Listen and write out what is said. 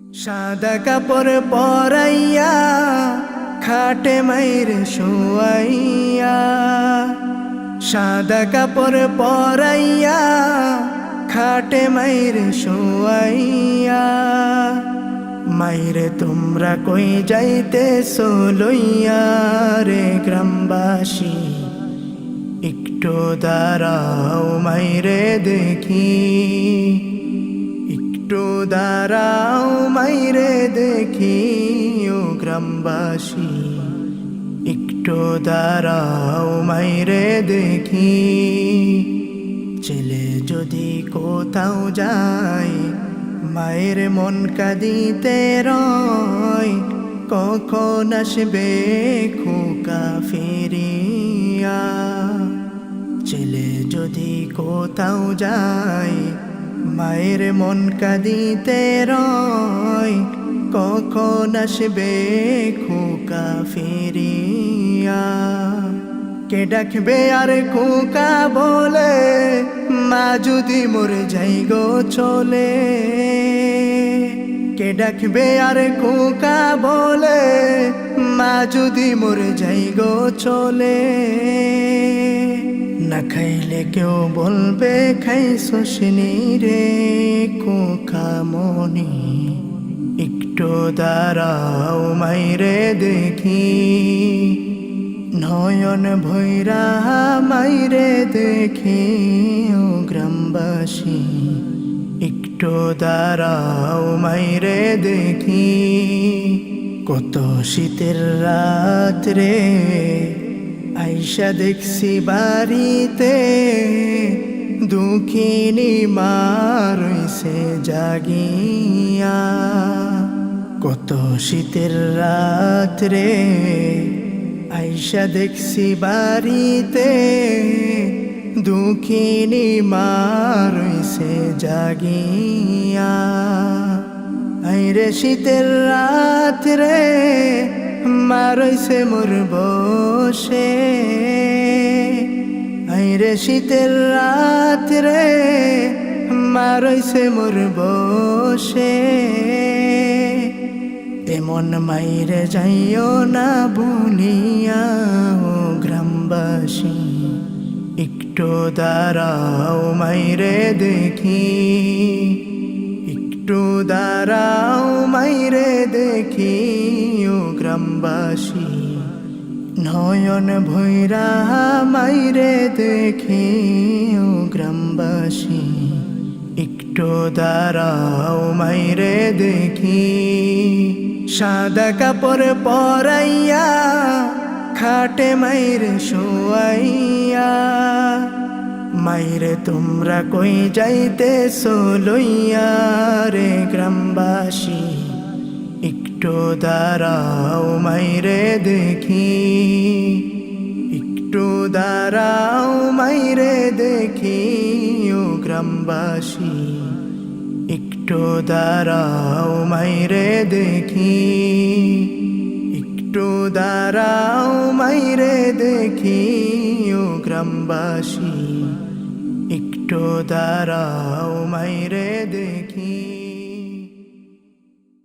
সাদা কাপড় পরাইয়া খাটে মাইরে শোয়াইয়া, সাদা কাপড় পরাইয়া খাটে মাইরে শোয়াইয়া। মাইরে তোমরা কই যাইতেছো লইয়া রে গ্রামবাসী, একটু দাঁড়াও মাইরে দেখি, একটু দাঁড়াও মাইরে দেখি ও গ্রামবাসী, একটু দাঁড়াও মাইরে দেখি। ছেলে যদি কোথাও যায় মায়ের মন কাঁদিতে রয়, কখন আসবে খোকা ফিরিয়া। ছেলে যদি কোথাও যায় মায়ের মন কাঁদিতে রয়, কখন আসবে খোকা ফিরিয়া। কে ডাকবে আর খোকা বলে, মা যদি মরে যাই গো চলে। কে ডাকবে আর খোকা বলে, মা যদি মরে যাই গো চলে। না খাইলে কেউ বলবে খাইছো শিনি রে খোকা মনি, একটু দাঁড়াও মাইরে দেখি। নয়ন ভৈরা মাইরে দেখি ও গ্রামবাসী, একটু দাঁড়াও মাইরে দেখি। কত শীতের রাত রে আইসা দেখছি বাড়িতে, দুঃখিনী মা রইছে জাগিয়া। কত শীতের রাত রে আইসা দেখছি বাড়িতে, দুঃখিনী মা রইছে জাগিয়া। আইরে শীতের রাত রে মা রইছে মোর বসে, আইরে শীতের রাত রে মা রইছে মোর বসে। এমন মাইরে যাইও না ভুলিয়া ও গ্রামবাসী, একটু দাঁড়াও মাইরে দেখি, একটু দাঁড়াও মাইরে দেখি ও গ্রামবাসী। নয়ন ভৈরা মাইরে দেখি ও গ্রামবাসী, একটু দাঁড়াও মাইরে দেখি। সাদা কাপড় পরাইয়া খাটে মাইরে শোয়াইয়া, মাইরে তোমরা কই যাইতেছো লইয়া রে গ্রামবাসী, একটু দাঁড়াও মাইরে দেখি, একটু দাঁড়াও মাইরে দেখি ও গ্রামবাসী, একটু দাঁড়াও মাইরে দেখি, একটু দাঁড়াও মাইরে দেখি ও গ্রামবাসী, একটু দাঁড়াও মাইরে দেখি।